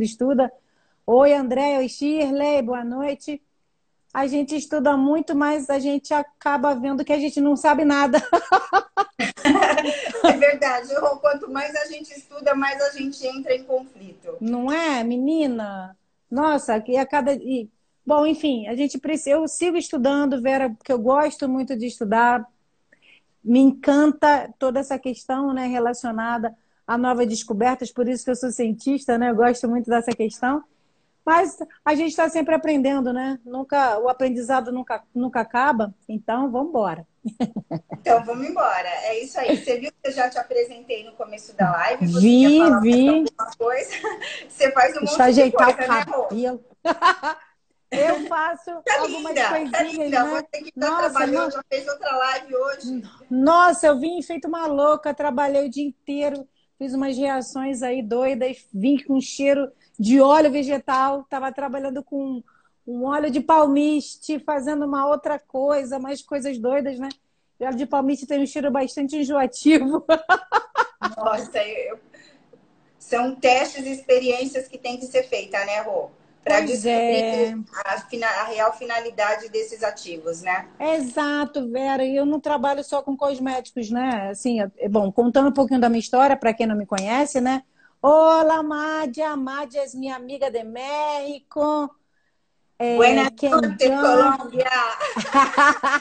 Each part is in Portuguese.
estuda. Oi, André, oi, Shirley, boa noite. A gente estuda muito, mas a gente acaba vendo que a gente não sabe nada. É verdade, Rô, quanto mais a gente estuda, mais a gente entra em conflito. Não é, menina? Nossa, que a cada. Bom, enfim, a gente precisa. Eu sigo estudando, Vera, porque eu gosto muito de estudar. Me encanta toda essa questão, né, relacionada a novas descobertas, por isso que eu sou cientista, né? Eu gosto muito dessa questão. Mas a gente está sempre aprendendo, né? Nunca, o aprendizado nunca acaba. Então, vamos embora. Então, vamos embora. É isso aí. Você viu que eu já te apresentei no começo da live? Você quer Vi, falar mais vi. alguma coisa? Você faz um Deixa eu monte de ajeitar o coisa, né, Rô? cabelo. Eu faço Tá algumas linda, tá coisinhas, linda. né? Você que já Nossa, trabalhou, já fez outra live hoje. nossa, eu vim feito uma louca, trabalhei o dia inteiro, fiz umas reações aí doidas, vim com cheiro de óleo vegetal, estava trabalhando com um óleo de palmiste, fazendo uma outra coisa, mais coisas doidas, né? O óleo de palmiste tem um cheiro bastante enjoativo. Nossa, são testes e experiências que tem que ser feita, né, Rô? Para Pois descobrir é, a real finalidade desses ativos, né? é exato, Vera. E eu não trabalho só com cosméticos, né? Assim, bom, contando um pouquinho da minha história, para quem não me conhece, né? Olá, Mádia. Mádia é minha amiga de México. Buenas noches, Kenjan. Colômbia!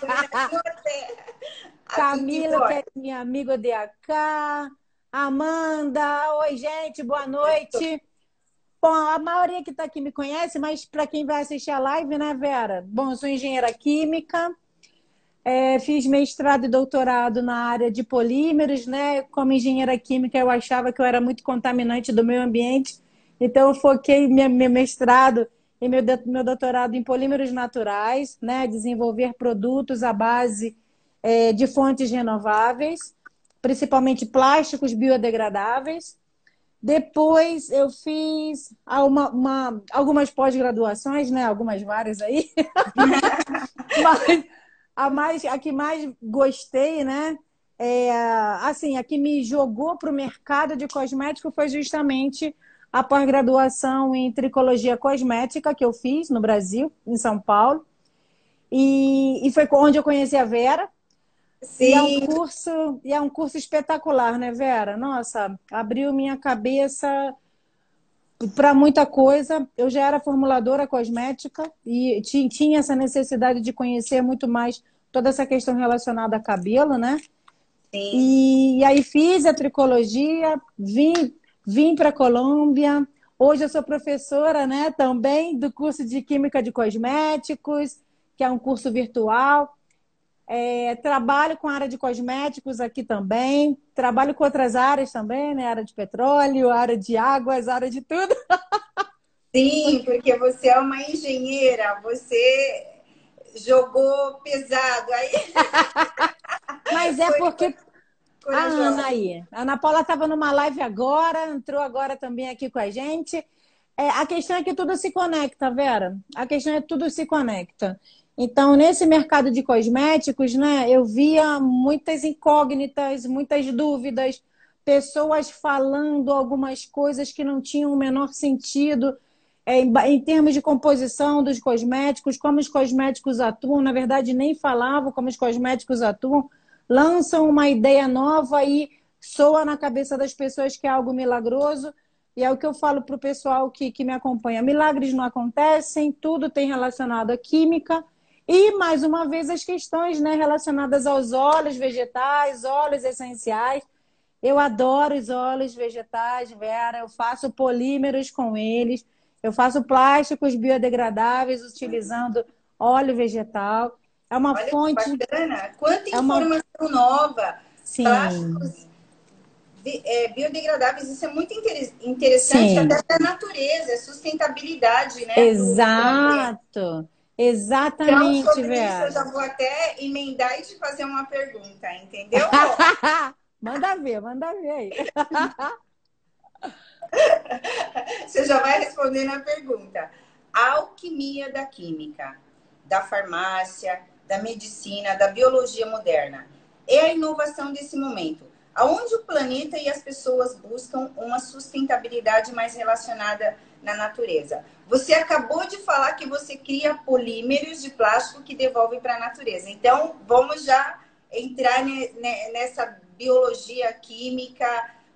Buenas noches! Aqui que Camila, que é foi. minha amiga de acá. Amanda. Oi, gente, boa noite. Bom, a maioria que está aqui me conhece, mas para quem vai assistir a live, né, Vera? Bom, eu sou engenheira química. Fiz mestrado e doutorado na área de polímeros, né? Como engenheira química, eu achava que eu era muito contaminante do meio ambiente, então eu foquei meu mestrado e meu doutorado em polímeros naturais, né? Desenvolver produtos à base de fontes renováveis, principalmente plásticos biodegradáveis. Depois eu fiz algumas pós-graduações, né? Algumas várias aí. Mas a que mais gostei, né? Assim, a que me jogou para o mercado de cosmético foi justamente a pós-graduação em tricologia cosmética que eu fiz no Brasil, em São Paulo. E foi onde eu conheci a Vera. Sim, E é um curso espetacular, né, Vera? Nossa, abriu minha cabeça para muita coisa. Eu já era formuladora cosmética e tinha essa necessidade de conhecer muito mais toda essa questão relacionada a cabelo, né? sim. E aí fiz a tricologia, vim para a Colômbia. Hoje eu sou professora, né, também do curso de Química de Cosméticos, que é um curso virtual. Trabalho com a área de cosméticos aqui também. Trabalho com outras áreas também, né? Área de petróleo, área de águas, área de tudo. Sim, porque você é uma engenheira, você jogou pesado, aí Mas é foi porque a Ana corajosa. aí. A Ana Paula estava numa live agora, entrou agora também aqui com a gente. A questão é que tudo se conecta, Vera. A questão é que tudo se conecta. Então, nesse mercado de cosméticos, né, eu via muitas incógnitas, muitas dúvidas, pessoas falando algumas coisas que não tinham o menor sentido, em termos de composição dos cosméticos, como os cosméticos atuam. Na verdade, nem falavam como os cosméticos atuam, lançam uma ideia nova e soa na cabeça das pessoas que é algo milagroso. E é o que eu falo para o pessoal que me acompanha. Milagres não acontecem, tudo tem relacionado à química. E, mais uma vez, as questões, né, relacionadas aos óleos vegetais, óleos essenciais. Eu adoro os óleos vegetais, Vera. Eu faço polímeros com eles. Eu faço plásticos biodegradáveis utilizando óleo vegetal. É uma Olha que fonte, bacana, quanta é uma. informação nova, Sim, plásticos biodegradáveis, isso é muito interessante, sim. até da natureza, é sustentabilidade, né, pro ambiente. Exato. Então, Exatamente, sobre isso, eu já Vera. vou até emendar e te fazer uma pergunta, entendeu, Rô? Manda ver aí. Você já vai respondendo a pergunta. A alquimia da química, da farmácia, da medicina, da biologia moderna. É a inovação desse momento. aonde o planeta e as pessoas buscam uma sustentabilidade mais relacionada na natureza. Você acabou de falar que você cria polímeros de plástico que devolve para a natureza. Então, vamos já entrar nessa biologia química,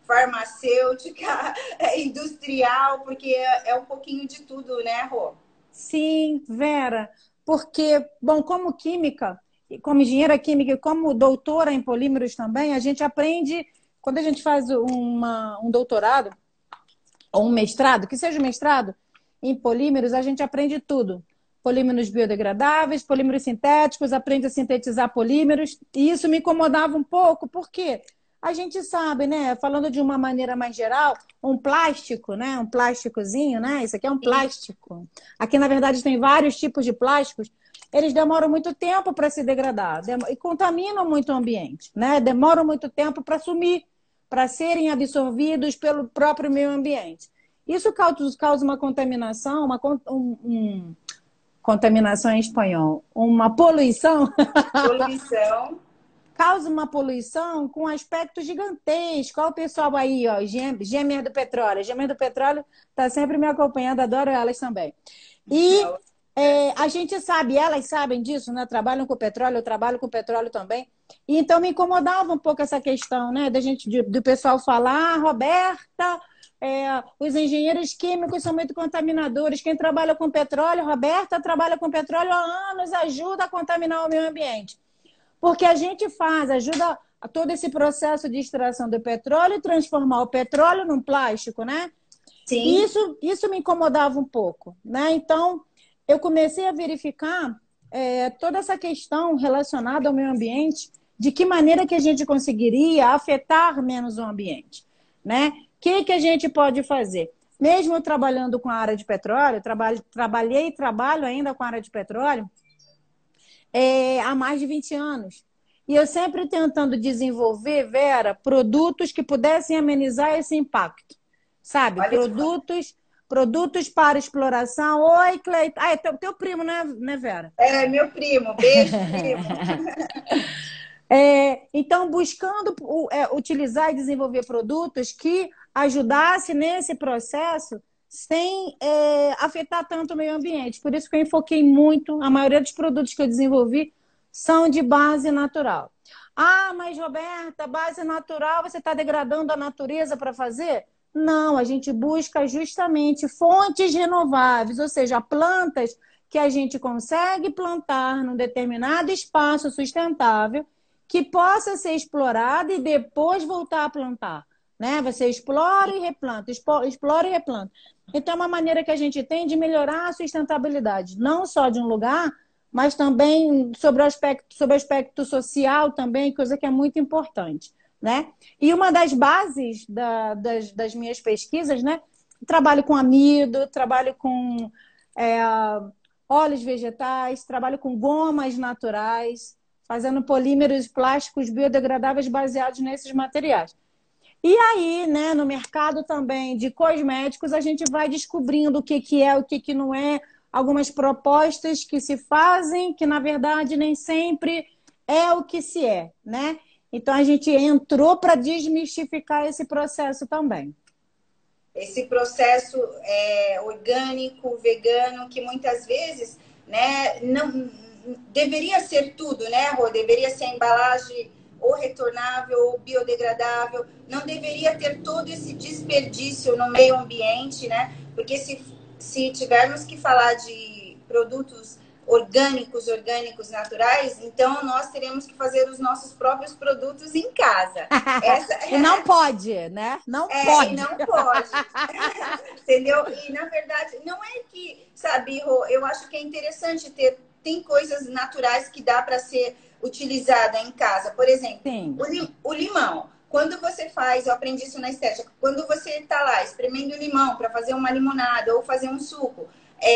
farmacêutica, industrial, porque é um pouquinho de tudo, né, Rô? Sim, Vera, porque, bom, como química, como engenheira química e como doutora em polímeros também, a gente aprende, quando a gente faz um doutorado ou um mestrado, que seja um mestrado, em polímeros, a gente aprende tudo. Polímeros biodegradáveis, polímeros sintéticos, aprende a sintetizar polímeros, e isso me incomodava um pouco, porque a gente sabe, né, falando de uma maneira mais geral, um plástico, né, um plásticozinho, né, isso aqui é um Sim. plástico. Aqui, na verdade, tem vários tipos de plásticos, eles demoram muito tempo para se degradar e contaminam muito o ambiente, né, demoram muito tempo para sumir, para serem absorvidos pelo próprio meio ambiente. Isso causa uma contaminação, contaminação em espanhol, uma poluição, Poluição. causa uma poluição com aspecto gigantesco. Olha o pessoal aí, ó, Gêmeas do Petróleo. Gêmeas do Petróleo está sempre me acompanhando, adoro elas também. E a gente sabe, elas sabem disso, né? Trabalham com petróleo, eu trabalho com petróleo também. E então me incomodava um pouco essa questão, né? Do pessoal falar, ah, Roberta, os engenheiros químicos são muito contaminadores. Quem trabalha com petróleo, Roberta, trabalha com petróleo há anos, ajuda a contaminar o meio ambiente. Porque a gente ajuda a todo esse processo de extração do petróleo e transformar o petróleo num plástico, né? E Sim. isso me incomodava um pouco, né? Então, eu comecei a verificar toda essa questão relacionada ao meio ambiente, de que maneira que a gente conseguiria afetar menos o ambiente, né? O que a gente pode fazer? Mesmo trabalhando com a área de petróleo, trabalhei e trabalho ainda com a área de petróleo há mais de 20 anos. E eu sempre tentando desenvolver, Vera, produtos que pudessem amenizar esse impacto. Sabe? Olha que Produtos para exploração. Oi, Cleiton. Ah, é teu primo, né, Vera? é meu primo. Beijo, primo. Então, buscando utilizar e desenvolver produtos que ajudassem nesse processo sem afetar tanto o meio ambiente. Por isso que eu enfoquei muito, a maioria dos produtos que eu desenvolvi são de base natural. Ah, mas Roberta, base natural, você está degradando a natureza para fazer? Não, a gente busca justamente fontes renováveis, ou seja, plantas que a gente consegue plantar num determinado espaço sustentável que possa ser explorada e depois voltar a plantar, né? Você explora e replanta, explora e replanta. Então, é uma maneira que a gente tem de melhorar a sustentabilidade, não só de um lugar, mas também sobre o aspecto social também, coisa que é muito importante, né? E uma das bases das minhas pesquisas, né? Trabalho com amido, trabalho com é, óleos vegetais, trabalho com gomas naturais, fazendo polímeros plásticos biodegradáveis baseados nesses materiais. E aí, né, no mercado também de cosméticos, a gente vai descobrindo o que é, o que não é, algumas propostas que se fazem, que na verdade nem sempre é o que se é, né? Então a gente entrou para desmistificar esse processo também. Esse processo orgânico, vegano, que muitas vezes, né, não deveria ser tudo, né, Rô? Deveria ser a embalagem ou retornável ou biodegradável, não deveria ter todo esse desperdício no meio ambiente, né? Porque se tivermos que falar de produtos orgânicos, naturais, então nós teremos que fazer os nossos próprios produtos em casa. E não pode, né? Não E pode. não pode. Entendeu? E, na verdade, não é que, sabe, Rô, eu acho que é interessante tem coisas naturais que dá para ser utilizada em casa. Por exemplo, Sim. o limão. Quando você faz, eu aprendi isso na estética, quando você está lá espremendo o limão para fazer uma limonada ou fazer um suco,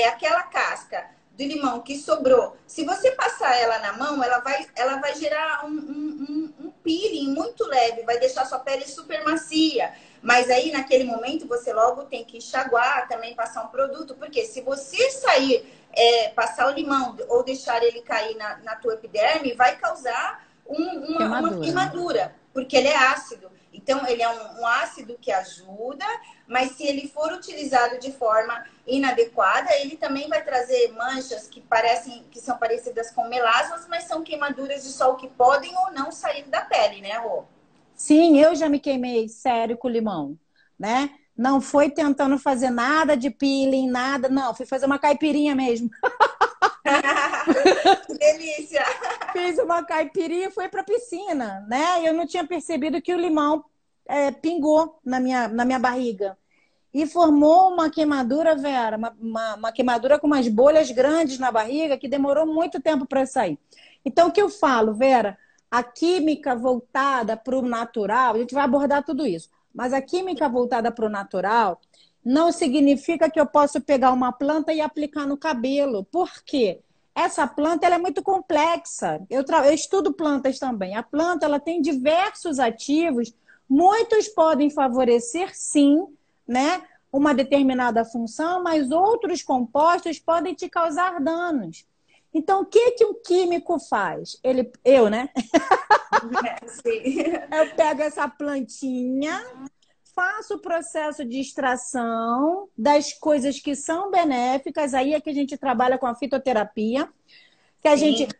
aquela casca do limão que sobrou, se você passar ela na mão, ela vai gerar um peeling muito leve, vai deixar sua pele super macia. Mas aí, naquele momento, você logo tem que enxaguar, também passar um produto. Porque se você sair, passar o limão ou deixar ele cair na tua epiderme, vai causar uma queimadura, porque ele é ácido. Então, ele é um ácido que ajuda, mas se ele for utilizado de forma inadequada, ele também vai trazer manchas que são parecidas com melasmas, mas são queimaduras de sol que podem ou não sair da pele, né, Rô? Sim, eu já me queimei sério com limão, né? Não foi tentando fazer nada de peeling, nada, não. Fui fazer uma caipirinha mesmo. Que delícia! Fiz uma caipirinha e fui para a piscina, né? Eu não tinha percebido que o limão pingou na minha barriga. E formou uma queimadura, Vera, uma queimadura com umas bolhas grandes na barriga que demorou muito tempo para sair. Então, o que eu falo, Vera? A química voltada para o natural, a gente vai abordar tudo isso, mas a química voltada para o natural não significa que eu posso pegar uma planta e aplicar no cabelo. Por quê? Essa planta ela é muito complexa. Eu estudo plantas também. A planta ela tem diversos ativos, muitos podem favorecer, sim, né, uma determinada função, mas outros compostos podem te causar danos. Então, o que que um químico faz? Né? Sim. Eu pego essa plantinha, faço o processo de extração das coisas que são benéficas, aí é que a gente trabalha com a fitoterapia, que a Sim, gente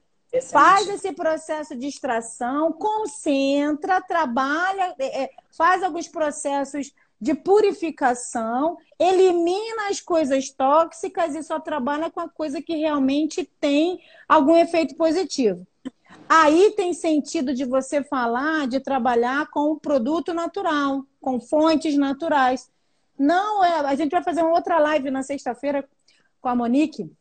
faz esse processo de extração, concentra, trabalha, faz alguns processos de purificação, elimina as coisas tóxicas e só trabalha com a coisa que realmente tem algum efeito positivo. Aí tem sentido de você falar, de trabalhar com o produto natural, com fontes naturais. Não é. A gente vai fazer uma outra live na sexta-feira com a Monique.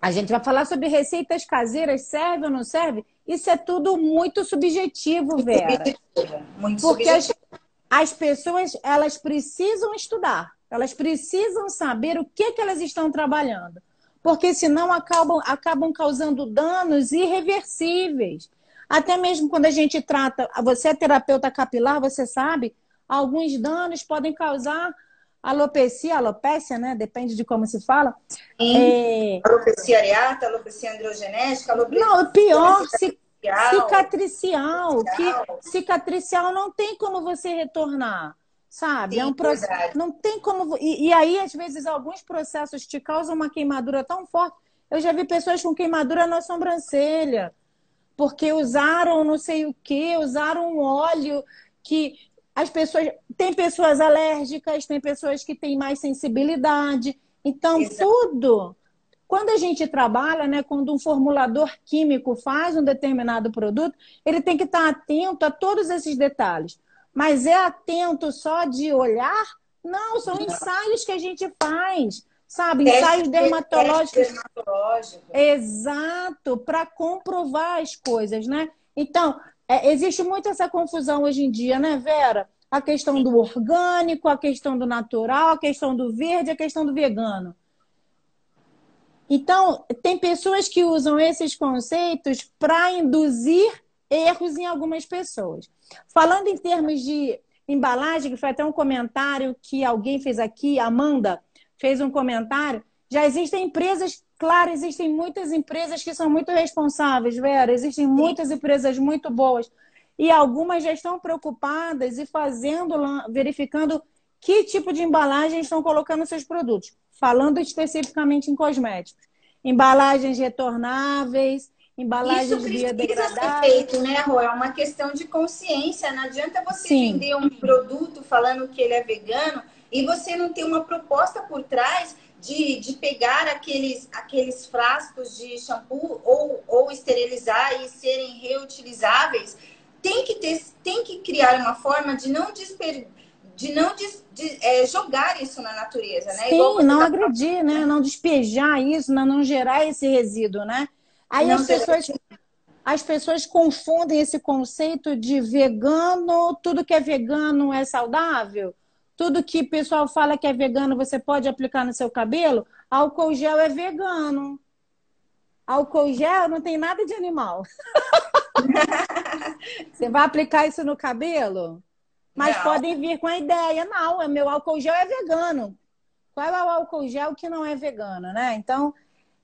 A gente vai falar sobre receitas caseiras, serve ou não serve? Isso é tudo muito subjetivo, Vera. Muito Porque subjetivo. as pessoas, elas precisam estudar. Elas precisam saber o que elas estão trabalhando. Porque senão acabam causando danos irreversíveis. Até mesmo quando a gente trata, você é terapeuta capilar, você sabe, alguns danos podem causar alopecia, né? Depende de como se fala. Sim. Alopecia areata, alopecia androgenética, alopecia Não, o pior, cicatricial. que cicatricial não tem como você retornar, sabe? Sim, verdade. Não tem como. E aí, às vezes, alguns processos te causam uma queimadura tão forte. Eu já vi pessoas com queimadura na sobrancelha, porque usaram não sei o que, usaram um óleo que as pessoas. Tem pessoas alérgicas, tem pessoas que têm mais sensibilidade. Então, Exato. tudo. Quando a gente trabalha, né, quando um formulador químico faz um determinado produto, ele tem que estar atento a todos esses detalhes. Mas é atento só de olhar? Não, são ensaios que a gente faz, sabe? Ensaios dermatológicos. Teste dermatológico. Exato, para comprovar as coisas, né? Então, existe muito essa confusão hoje em dia, né, Vera? A questão do orgânico, a questão do natural, a questão do verde, a questão do vegano. Então, tem pessoas que usam esses conceitos para induzir erros em algumas pessoas. Falando em termos de embalagem, que foi até um comentário que alguém fez aqui, a Amanda fez um comentário, já existem empresas, claro, existem muitas empresas que são muito responsáveis, Vera, existem muitas empresas muito boas, e algumas já estão preocupadas e verificando que tipo de embalagem estão colocando nos seus produtos, falando especificamente em cosméticos. Embalagens retornáveis, embalagens biodegradáveis. Isso precisa ser feito, né, Rô? É uma questão de consciência. Não adianta você vender um produto falando que ele é vegano e você não ter uma proposta por trás de pegar aqueles frascos de shampoo ou esterilizar e serem reutilizáveis. Tem que criar uma forma de não jogar isso na natureza, né? Sim, não agredir, né? Não despejar isso, não gerar esse resíduo, né? Aí as pessoas confundem esse conceito de vegano, tudo que é vegano é saudável, tudo que o pessoal fala que é vegano você pode aplicar no seu cabelo, álcool gel é vegano. Álcool gel não tem nada de animal. Você vai aplicar isso no cabelo? Mas Não. podem vir com a ideia, não, meu álcool gel é vegano. Qual é o álcool gel que não é vegano, né? Então,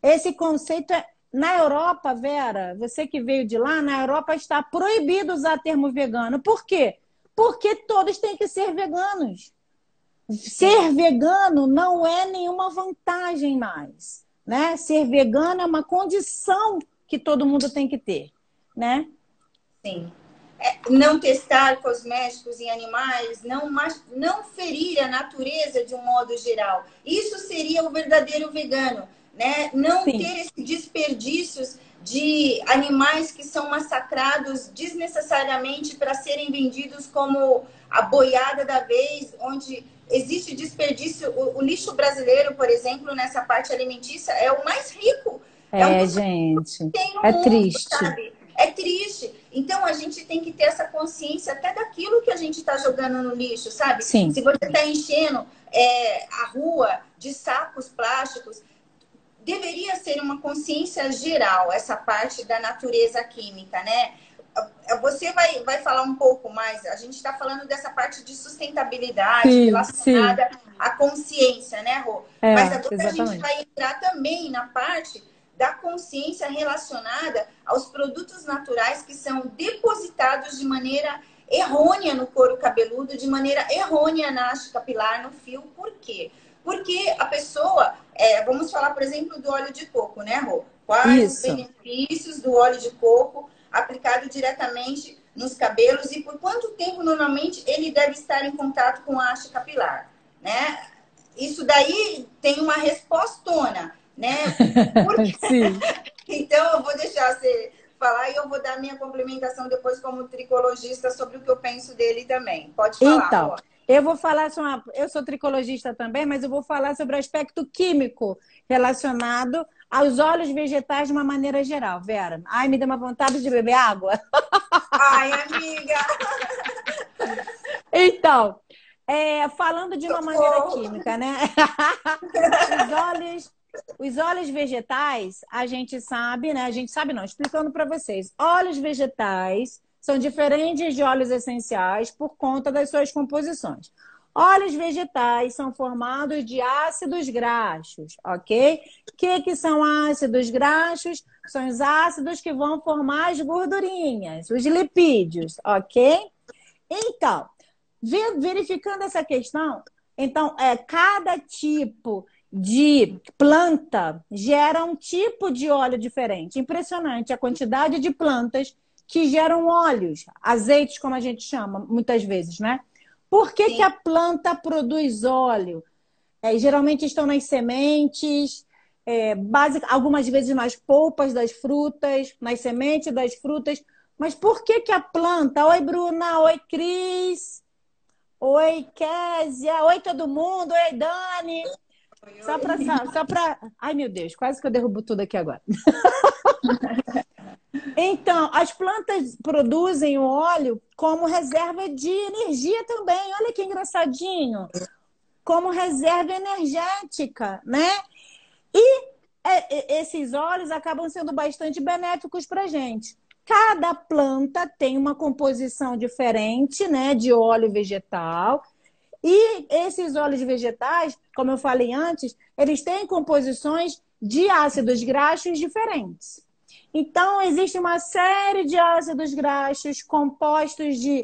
esse conceito é... Na Europa, Vera, você que veio de lá, na Europa está proibido usar termo vegano. Por quê? Porque todos têm que ser veganos. Ser vegano não é nenhuma vantagem mais, né? Ser vegano é uma condição que todo mundo tem que ter, né? Sim. Não testar cosméticos em animais, não ferir a natureza de um modo geral. Isso seria o verdadeiro vegano, né? Não Sim. ter esse desperdícios de animais que são massacrados desnecessariamente para serem vendidos como a boiada da vez, onde existe desperdício. O lixo brasileiro, por exemplo, nessa parte alimentícia, é o mais rico. Gente, Tem no é mundo, triste. sabe? É triste. Então, a gente tem que ter essa consciência até daquilo que a gente está jogando no lixo, sabe? Sim. Se você está enchendo a rua de sacos plásticos, deveria ser uma consciência geral, essa parte da natureza química, né? Você vai falar um pouco mais, a gente está falando dessa parte de sustentabilidade relacionada à consciência, né, Rô? Mas agora exatamente. A gente vai entrar também na parte da consciência relacionada aos produtos naturais que são depositados de maneira errônea no couro cabeludo, de maneira errônea na haste capilar, no fio. Por quê? Porque a pessoa, vamos falar, por exemplo, do óleo de coco, né, Rô? Quais os benefícios do óleo de coco aplicado diretamente nos cabelos e por quanto tempo, normalmente, ele deve estar em contato com a haste capilar, né? Isso daí tem uma respostona, né? Sim. Então, eu vou deixar você falar e eu vou dar minha complementação depois como tricologista sobre o que eu penso dele também. Pode falar, então, amor. Eu vou falar eu sou tricologista também, mas eu vou falar sobre o aspecto químico relacionado aos óleos vegetais de uma maneira geral, Vera. Ai, me deu uma vontade de beber água. Ai, amiga! Então, falando de uma maneira química, né? Os óleos vegetais, a gente sabe, né? A gente sabe não, explicando para vocês. Óleos vegetais são diferentes de óleos essenciais por conta das suas composições. Óleos vegetais são formados de ácidos graxos, ok? O que são ácidos graxos? São os ácidos que vão formar as gordurinhas, os lipídios, ok? Então, verificando essa questão, então, cada tipo de planta gera um tipo de óleo diferente. Impressionante a quantidade de plantas que geram óleos, azeites, como a gente chama, muitas vezes, né? Por que a planta produz óleo? Geralmente estão nas sementes, algumas vezes nas polpas das frutas, nas sementes das frutas. Mas por que a planta... Oi, Bruna. Oi, Cris. Oi, Késia. Oi, todo mundo. Oi, Dani. Só para... Ai, meu Deus. Quase que eu derrubo tudo aqui agora. Então, as plantas produzem o óleo como reserva de energia também. Olha que engraçadinho. Como reserva energética, né? E esses óleos acabam sendo bastante benéficos para a gente. Cada planta tem uma composição diferente, né, de óleo vegetal. E esses óleos vegetais, como eu falei antes, eles têm composições de ácidos graxos diferentes. Então, existe uma série de ácidos graxos compostos de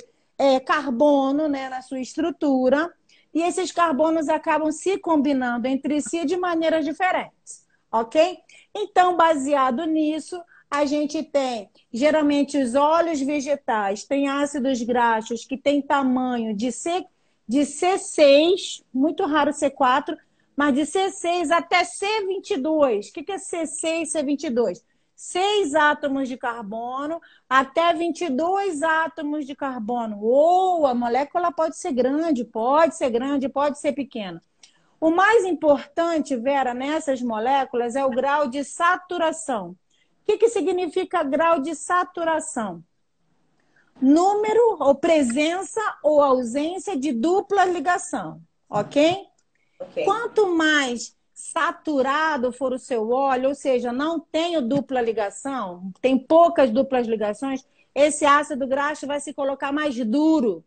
carbono, né, na sua estrutura, e esses carbonos acabam se combinando entre si de maneiras diferentes, ok? Então, baseado nisso, a gente tem, geralmente, os óleos vegetais têm ácidos graxos que têm tamanho de C6, muito raro C4, mas de C6 até C22. O que é C6 e C22? 6 átomos de carbono até 22 átomos de carbono. Ou a molécula pode ser grande, pode ser pequena. O mais importante, Vera, nessas moléculas é o grau de saturação. O que significa grau de saturação? Número ou presença ou ausência de dupla ligação, ok? Quanto mais saturado for o seu óleo, ou seja, não tem dupla ligação, tem poucas duplas ligações, esse ácido graxo vai se colocar mais duro,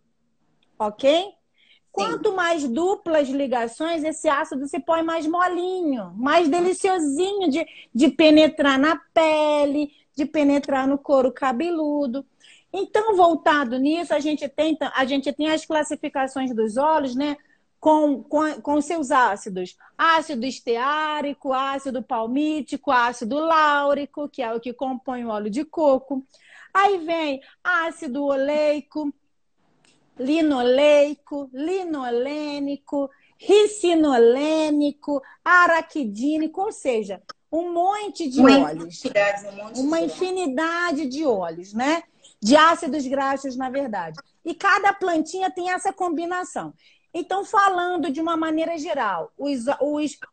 ok? Quanto mais duplas ligações, esse ácido se põe mais molinho, mais deliciosinho de penetrar na pele, de penetrar no couro cabeludo. Então, voltado nisso, a gente tem as classificações dos óleos, né? Com seus ácidos. Ácido esteárico, ácido palmítico, ácido láurico, que é o que compõe o óleo de coco. Aí vem ácido oleico, linoleico, linolênico, ricinolênico, araquidínico, ou seja, um monte de óleos. Uma infinidade de óleos, né? De ácidos graxos, na verdade. E cada plantinha tem essa combinação. Então, falando de uma maneira geral, os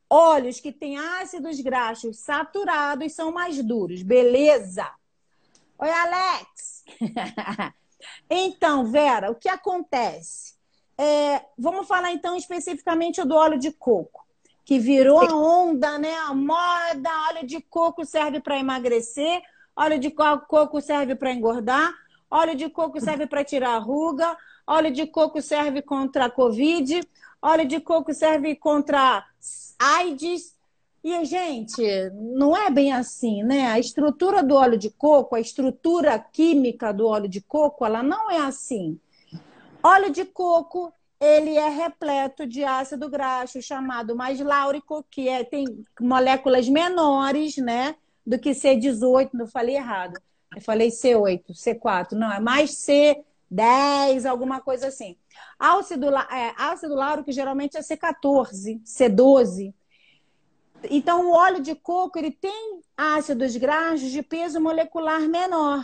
óleos que têm ácidos graxos saturados são mais duros, beleza? Oi, Alex! Então, Vera, o que acontece? Vamos falar então especificamente do óleo de coco, que virou a onda, né? A moda, óleo de coco serve para emagrecer, óleo de coco serve para engordar, óleo de coco serve para tirar a ruga, óleo de coco serve contra a Covid, óleo de coco serve contra AIDS. E, gente, não é bem assim, né? A estrutura do óleo de coco, a estrutura química do óleo de coco, ela não é assim. Óleo de coco, ele é repleto de ácido graxo chamado mais láurico, tem moléculas menores, né, do que C18, não falei errado. Eu falei C8, C4, não, é mais C10, alguma coisa assim. Ácido láurico geralmente é C14, C12. Então, o óleo de coco, ele tem ácidos graxos de peso molecular menor.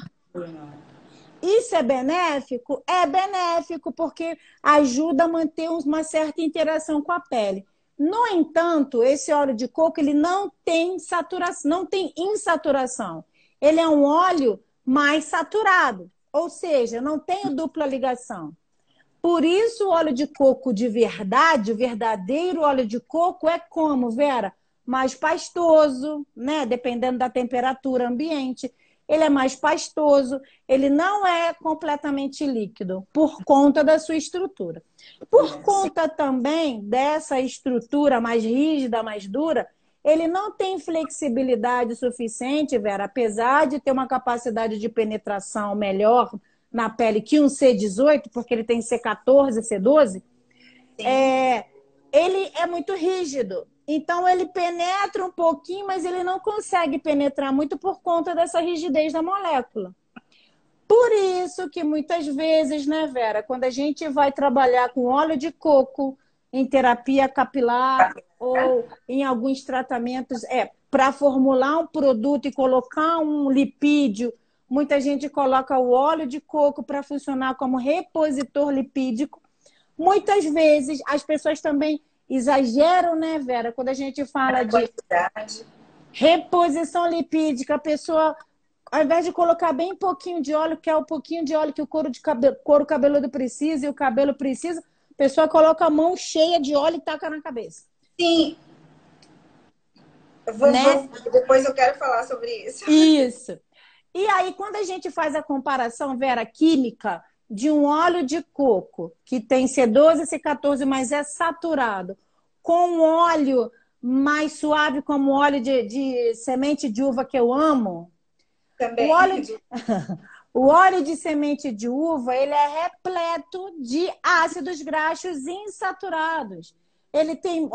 Isso é benéfico? É benéfico, porque ajuda a manter uma certa interação com a pele. No entanto, esse óleo de coco, ele não tem saturação, não tem insaturação. Ele é um óleo mais saturado, ou seja, não tem dupla ligação. Por isso, o óleo de coco de verdade, o verdadeiro óleo de coco é como, Vera? Mais pastoso, né? Dependendo da temperatura ambiente. Ele é mais pastoso, ele não é completamente líquido, por conta da sua estrutura. Por conta também dessa estrutura mais rígida, mais dura, ele não tem flexibilidade suficiente, Vera, apesar de ter uma capacidade de penetração melhor na pele que um C18, porque ele tem C14, C12, ele é muito rígido. Então, ele penetra um pouquinho, mas ele não consegue penetrar muito por conta dessa rigidez da molécula. Por isso que muitas vezes, né, Vera, quando a gente vai trabalhar com óleo de coco em terapia capilar ou em alguns tratamentos, para formular um produto e colocar um lipídio, muita gente coloca o óleo de coco para funcionar como repositor lipídico. Muitas vezes as pessoas também exageram, né, Vera? Quando a gente fala de reposição lipídica, a pessoa, ao invés de colocar bem pouquinho de óleo, que é o pouquinho de óleo que o couro cabeludo precisa e o cabelo precisa, a pessoa coloca a mão cheia de óleo e taca na cabeça. Sim. Depois eu quero falar sobre isso. Isso. E aí, quando a gente faz a comparação, Vera, química, de um óleo de coco, que tem C12 e C14, mas é saturado, com um óleo mais suave, como o óleo de semente de uva, que eu amo. Também. O óleo de semente de uva, ele é repleto de ácidos graxos insaturados. Ele tem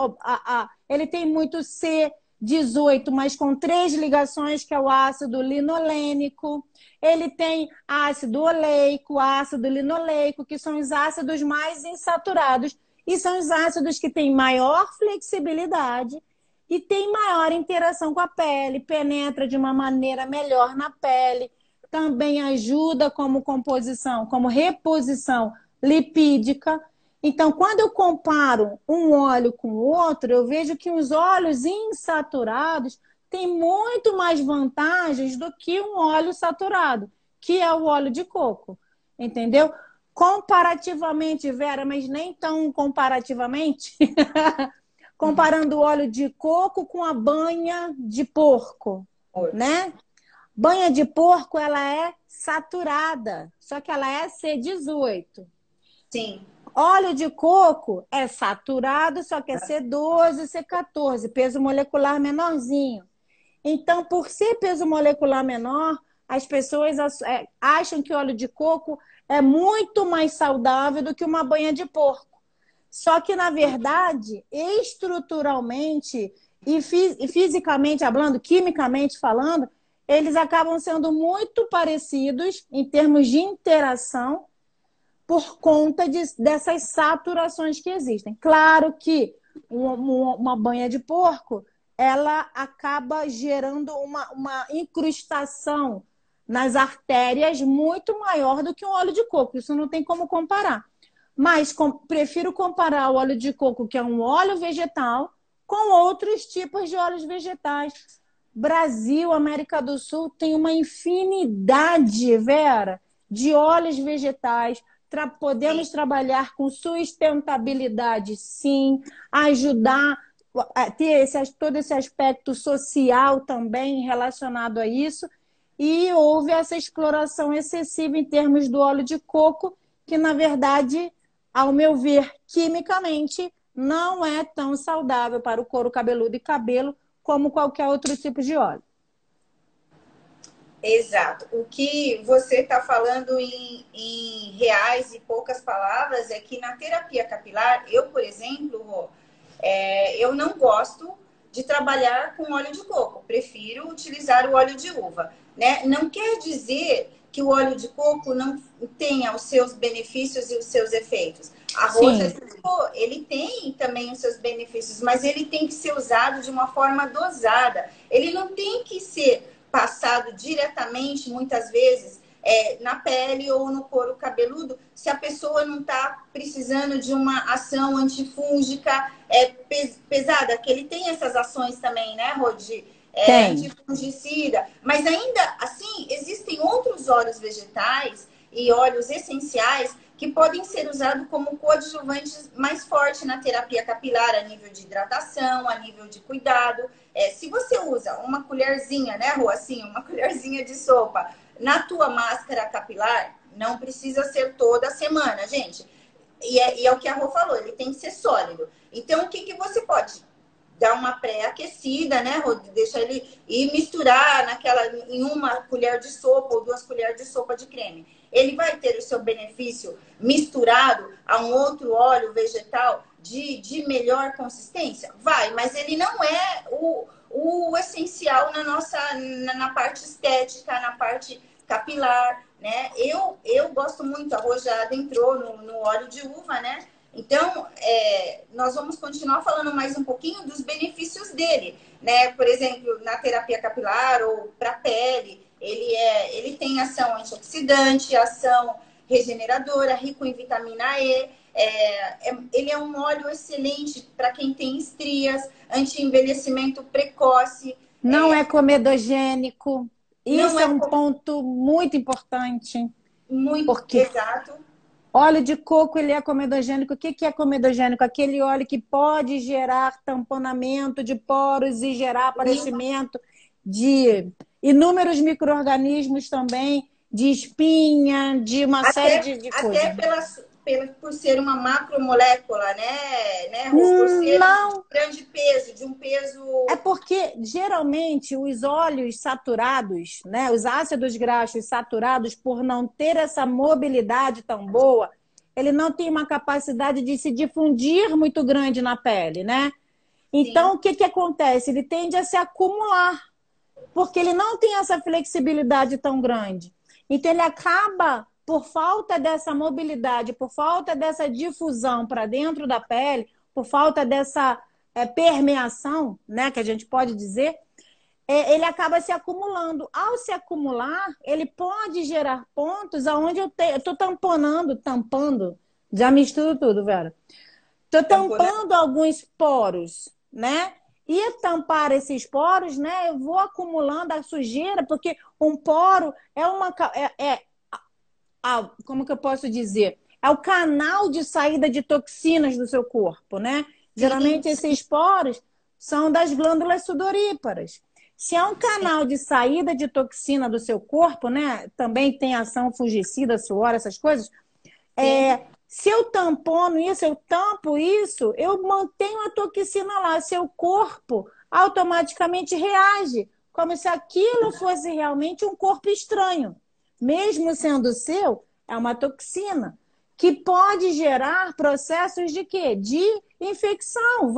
muito C18, mas com 3 ligações, que é o ácido linolênico. Ele tem ácido oleico, ácido linoleico, que são os ácidos mais insaturados. E são os ácidos que têm maior flexibilidade e têm maior interação com a pele, penetra de uma maneira melhor na pele, também ajuda como composição, como reposição lipídica. Então, quando eu comparo um óleo com o outro, eu vejo que os óleos insaturados têm muito mais vantagens do que um óleo saturado, que é o óleo de coco, entendeu? Comparativamente, Vera, mas nem tão comparativamente, comparando o óleo de coco com a banha de porco, né? Banha de porco, ela é saturada, só que ela é C18. Sim. Óleo de coco é saturado, só que é C12, C14, peso molecular menorzinho. Então, por ser peso molecular menor, as pessoas acham que o óleo de coco é muito mais saudável do que uma banha de porco. Só que, na verdade, estruturalmente e fisicamente falando, quimicamente falando, eles acabam sendo muito parecidos em termos de interação por conta dessas saturações que existem. Claro que uma banha de porco, ela acaba gerando uma incrustação nas artérias muito maior do que um óleo de coco. Isso não tem como comparar. Mas prefiro comparar o óleo de coco, que é um óleo vegetal, com outros tipos de óleos vegetais. Brasil, América do Sul, tem uma infinidade, Vera, de óleos vegetais. Podemos trabalhar com sustentabilidade, sim, ajudar a ter todo esse aspecto social também relacionado a isso. E houve essa exploração excessiva em termos do óleo de coco, que, na verdade, ao meu ver, quimicamente, não é tão saudável para o couro cabeludo e cabelo como qualquer outro tipo de óleo. Exato. O que você está falando em reais e poucas palavras é que na terapia capilar, eu, por exemplo, Rô, eu não gosto de trabalhar com óleo de coco. Prefiro utilizar o óleo de uva, né? Não quer dizer que o óleo de coco não tenha os seus benefícios e os seus efeitos. A Rosa explicou, ele tem também os seus benefícios, mas ele tem que ser usado de uma forma dosada. Ele não tem que ser passado diretamente, muitas vezes, na pele ou no couro cabeludo, se a pessoa não está precisando de uma ação antifúngica pesada, que ele tem essas ações também, né, Rodi? Antifungicida. Mas ainda assim, existem outros óleos vegetais e óleos essenciais que podem ser usados como coadjuvantes mais fortes na terapia capilar, a nível de hidratação, a nível de cuidado. Se você usa uma colherzinha, né, Rô, assim, uma colherzinha de sopa na tua máscara capilar, não precisa ser toda semana, gente. E é o que a Rô falou, ele tem que ser sólido. Então, o que você pode? Dar uma pré-aquecida, né, Rô? Deixa ele ir misturar em uma colher de sopa ou 2 colheres de sopa de creme. Ele vai ter o seu benefício misturado a um outro óleo vegetal de melhor consistência? Vai, mas ele não é o essencial na parte estética, na parte capilar, né? Eu gosto muito, a Rô já adentrou no óleo de uva, né? Então, nós vamos continuar falando mais um pouquinho dos benefícios dele, né? Por exemplo, na terapia capilar ou para a pele, ele tem ação antioxidante, ação regeneradora, rico em vitamina E. Ele é um óleo excelente para quem tem estrias, anti-envelhecimento precoce. Não é comedogênico. Isso é um ponto muito importante. Exato. Óleo de coco, ele é comedogênico. O que é comedogênico? Aquele óleo que pode gerar tamponamento de poros e gerar aparecimento de inúmeros micro-organismos também, de espinha, de uma série de coisas. Até por ser uma macromolécula, né? Por ser um grande peso, de um peso... É porque, geralmente, os óleos saturados, né, os ácidos graxos saturados, por não ter essa mobilidade tão boa, ele não tem uma capacidade de se difundir muito grande na pele, né? Então, o que acontece? Ele tende a se acumular, porque ele não tem essa flexibilidade tão grande. Então, ele acaba, por falta dessa mobilidade, por falta dessa difusão para dentro da pele, por falta dessa permeação, né, que a gente pode dizer, ele acaba se acumulando. Ao se acumular, ele pode gerar pontos onde eu estou tampando, já misturo tudo, Vera. Estou tampando alguns poros, né? E tampar esses poros, né? Eu vou acumulando a sujeira, porque um poro é como que eu posso dizer? É o canal de saída de toxinas do seu corpo, né? Geralmente esses poros são das glândulas sudoríparas. Se é um canal de saída de toxina do seu corpo, né? Também tem ação fungicida, suor, essas coisas. Se eu tampono isso, eu tampo isso, eu mantenho a toxina lá. Seu corpo automaticamente reage como se aquilo fosse realmente um corpo estranho. Mesmo sendo seu, é uma toxina que pode gerar processos de quê? De infecção.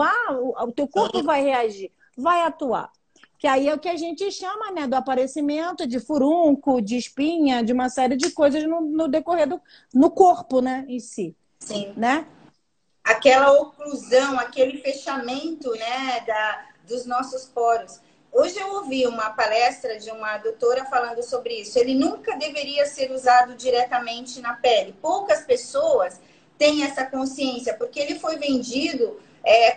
O teu corpo vai reagir, vai atuar. Que aí é o que a gente chama, né, do aparecimento de furúnculo, de espinha, de uma série de coisas no decorrer no corpo, né, em si. Sim. Né? Aquela oclusão, aquele fechamento, né, dos nossos poros. Hoje eu ouvi uma palestra de uma doutora falando sobre isso. Ele nunca deveria ser usado diretamente na pele. Poucas pessoas têm essa consciência, porque ele foi vendido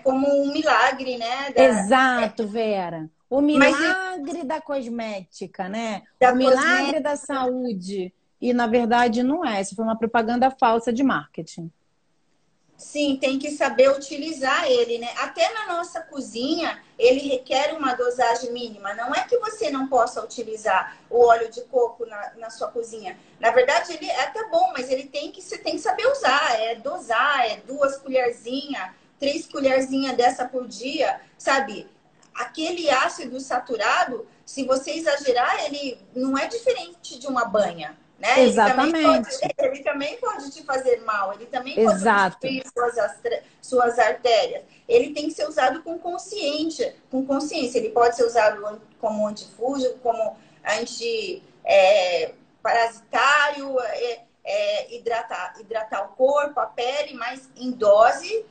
como um milagre, né? Exato, Vera. O milagre da cosmética, né? O milagre da saúde. E, na verdade, não é. Isso foi uma propaganda falsa de marketing. Sim, tem que saber utilizar ele, né? Até na nossa cozinha, ele requer uma dosagem mínima. Não é que você não possa utilizar o óleo de coco na sua cozinha. Na verdade, ele é até bom, mas você tem que saber usar. É dosar, 2 colherzinhas, 3 colherzinhas dessa por dia, sabe? Aquele ácido saturado, se você exagerar, ele não é diferente de uma banha. Né? Exatamente. Ele também pode te fazer mal, ele também Exato. pode destruir suas artérias. Ele tem que ser usado com consciência. Ele pode ser usado como antifúngico, como antiparasitário, hidratar o corpo, a pele, mas em dose,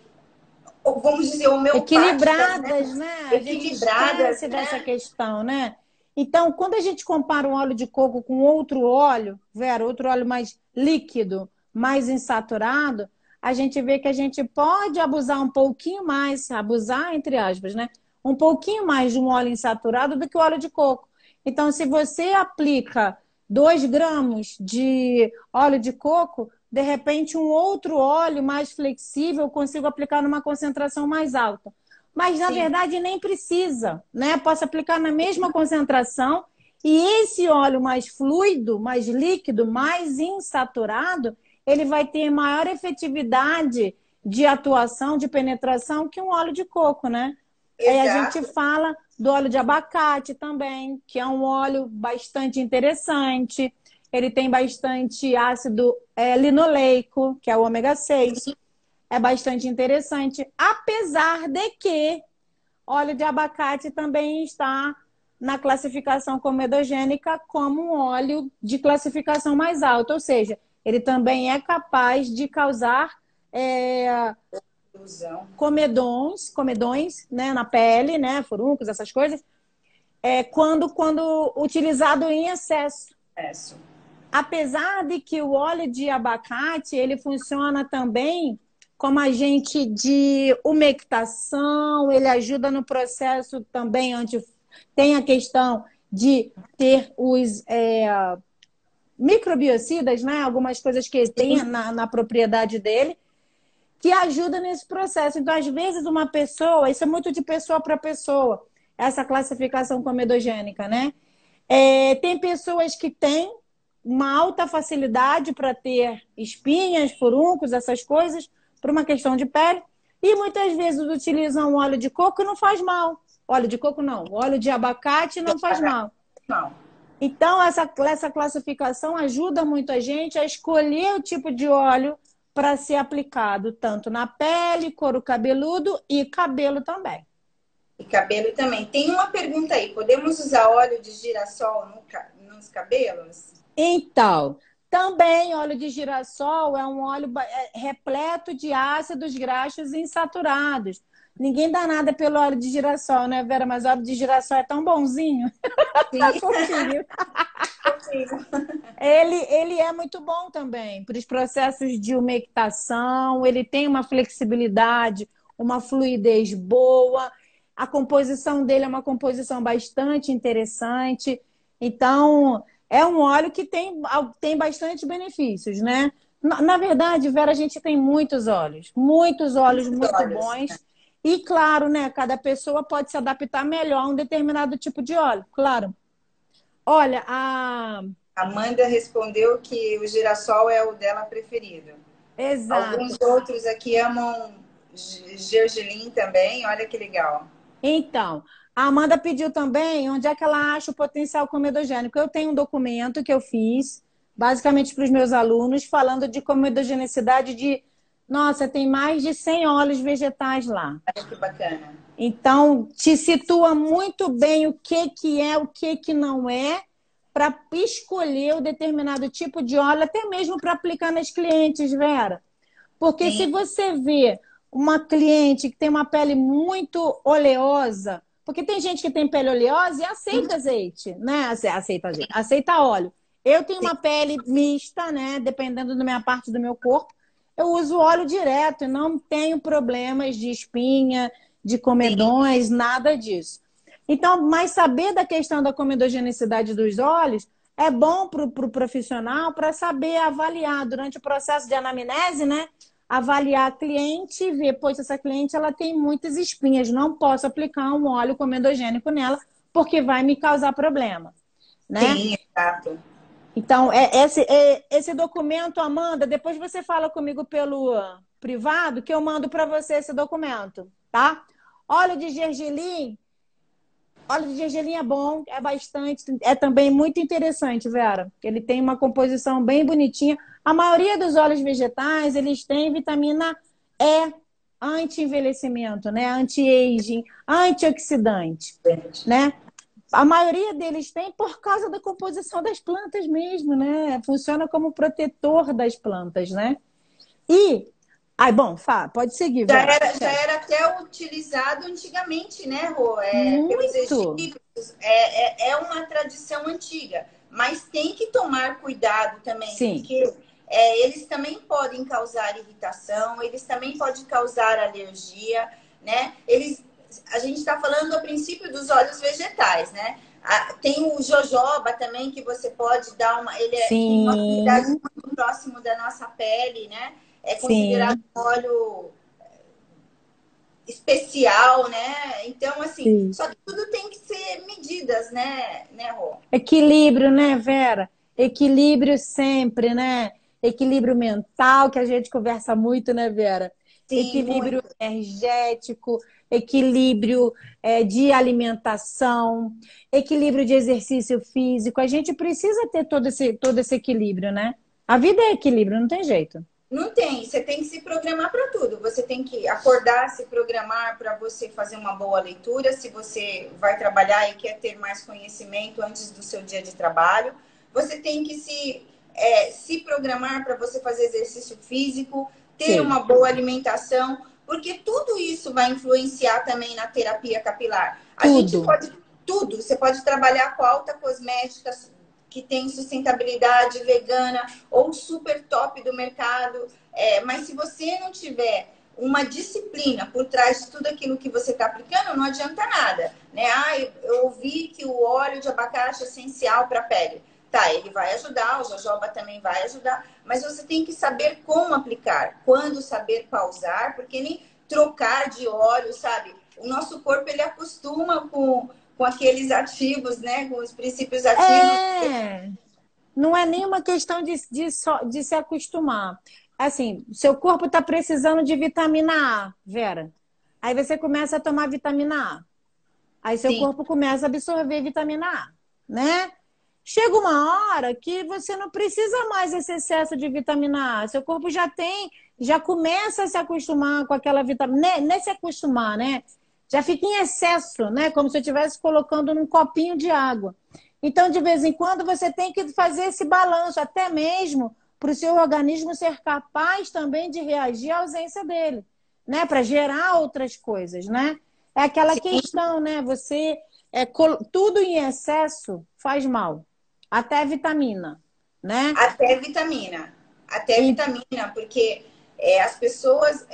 vamos dizer, equilibradas, né? A gente Equilibradas, esquece dessa questão, né? Então, quando a gente compara um óleo de coco com outro óleo, Vera, outro óleo mais líquido, mais insaturado, a gente vê que a gente pode abusar um pouquinho mais, abusar entre aspas, né? Um pouquinho mais de um óleo insaturado do que o óleo de coco. Então, se você aplica 2 gramas de óleo de coco, de repente um outro óleo mais flexível eu consigo aplicar numa concentração mais alta. Mas, na verdade, nem precisa, né? Posso aplicar na mesma concentração e esse óleo mais fluido, mais líquido, mais insaturado, ele vai ter maior efetividade de atuação, de penetração que um óleo de coco, né? Aí a gente fala do óleo de abacate também, que é um óleo bastante interessante. Ele tem bastante ácido linoleico, que é o ômega 6. É bastante interessante, apesar de que óleo de abacate também está na classificação comedogênica como um óleo de classificação mais alta, ou seja, ele também é capaz de causar comedões, né, na pele, né, furuncos, essas coisas, quando utilizado em excesso. Apesar de que o óleo de abacate ele funciona também como agente de umectação, ele ajuda no processo também, tem a questão de ter os microbiocidas, né? Algumas coisas que tem na propriedade dele, que ajuda nesse processo. Então, às vezes, uma pessoa, isso é muito de pessoa para pessoa, essa classificação comedogênica, né? Tem pessoas que têm uma alta facilidade para ter espinhas, furuncos, essas coisas, por uma questão de pele, e muitas vezes utilizam óleo de coco e não faz mal. Óleo de coco não, óleo de abacate não faz mal. Não. Então, essa classificação ajuda muito a gente a escolher o tipo de óleo para ser aplicado tanto na pele, couro cabeludo e cabelo também. E cabelo também. Tem uma pergunta aí, podemos usar óleo de girassol nos cabelos? Então, também óleo de girassol é um óleo repleto de ácidos graxos insaturados. Ninguém dá nada pelo óleo de girassol, né, Vera? Mas o óleo de girassol é tão bonzinho. Fofinho. Ele é muito bom também para os processos de umectação. Ele tem uma flexibilidade, uma fluidez boa. A composição dele é uma composição bastante interessante. Então, é um óleo que tem bastante benefícios, né? Na verdade, Vera, a gente tem muitos óleos muito bons. E, claro, né? Cada pessoa pode se adaptar melhor a um determinado tipo de óleo, claro. Olha, a Amanda respondeu que o girassol é o dela preferido. Exato. Alguns outros aqui amam gergelim também, olha que legal. Então, A Amanda pediu também onde é que ela acha o potencial comedogênico. Eu tenho um documento que eu fiz, basicamente para os meus alunos, falando de comedogenicidade de... Nossa, tem mais de 100 óleos vegetais lá. Olha que bacana. Então, te situa muito bem o que é, o que não é, para escolher o determinado tipo de óleo, até mesmo para aplicar nas clientes, Vera. Porque se Sim, você vê uma cliente que tem uma pele muito oleosa, porque tem gente que tem pele oleosa e aceita azeite, né? Aceita azeite, aceita óleo. Eu tenho sim, uma pele mista, né? Dependendo da minha parte do meu corpo, eu uso óleo direto e não tenho problemas de espinha, de sim. comedões, nada disso. Então, mas saber da questão da comedogenicidade dos óleos é bom para o profissional para saber avaliar durante o processo de anamnese, né? Avaliar a cliente e ver, poxa, essa cliente ela tem muitas espinhas, não posso aplicar um óleo comedogênico nela porque vai me causar problema, né? Sim, exato. Então, esse documento, Amanda, depois você fala comigo pelo privado que eu mando para você esse documento, tá? Óleo de gergelim, óleo de gergelim é bom, é bastante, é também muito interessante, Vera. Ele tem uma composição bem bonitinha. A maioria dos óleos vegetais, eles têm vitamina E, anti-envelhecimento, né? Anti-aging, antioxidante, né? A maioria deles tem por causa da composição das plantas mesmo, né? Funciona como protetor das plantas, né? E, ai, bom, pode seguir, Vera. Já era até utilizado antigamente, né, Rô? Pelos Muito. egípcios. É uma tradição antiga, mas tem que tomar cuidado também, Sim, porque eles também podem causar irritação, eles também podem causar alergia, né? A gente está falando a princípio dos óleos vegetais, né? Tem o jojoba também, que você pode dar uma. Tem uma afinidade sim, muito próximo da nossa pele, né? É considerado sim, um óleo especial, né? Então, assim, sim. só que tudo tem que ser medidas, né, Rô? Equilíbrio, né, Vera? Equilíbrio sempre, né? Equilíbrio mental, que a gente conversa muito, né, Vera? Sim, Equilíbrio muito. energético, equilíbrio de alimentação, equilíbrio de exercício físico. A gente precisa ter todo esse equilíbrio, né? A vida é equilíbrio, não tem jeito. Não tem, você tem que se programar para tudo. Você tem que acordar, se programar para você fazer uma boa leitura, se você vai trabalhar e quer ter mais conhecimento antes do seu dia de trabalho. Você tem que se programar para você fazer exercício físico, ter Sim, uma boa alimentação, porque tudo isso vai influenciar também na terapia capilar. A gente tudo. pode tudo, você pode trabalhar com alta cosmética que tem sustentabilidade vegana ou super top do mercado. Mas se você não tiver uma disciplina por trás de tudo aquilo que você está aplicando, não adianta nada. Né? Eu ouvi que o óleo de abacate é essencial para a pele. Tá, ele vai ajudar, o jojoba também vai ajudar, mas você tem que saber como aplicar, quando saber pausar, porque nem trocar de óleo, sabe? O nosso corpo, ele acostuma com aqueles ativos, né? Com os princípios ativos. É. Não é nenhuma questão de se acostumar. Assim, seu corpo está precisando de vitamina A, Vera. Aí você começa a tomar vitamina A. Aí seu Sim, corpo começa a absorver vitamina A, né? Chega uma hora que você não precisa mais desse excesso de vitamina A. Seu corpo já tem, já começa a se acostumar com aquela vitamina. Não é se acostumar, né? Já fica em excesso, né? Como se eu estivesse colocando num copinho de água. Então, de vez em quando, você tem que fazer esse balanço, até mesmo para o seu organismo ser capaz também de reagir à ausência dele, né? Para gerar outras coisas, né? É aquela sim. questão, né? Tudo em excesso faz mal, até vitamina, né? Até vitamina. Até E vitamina, porque as pessoas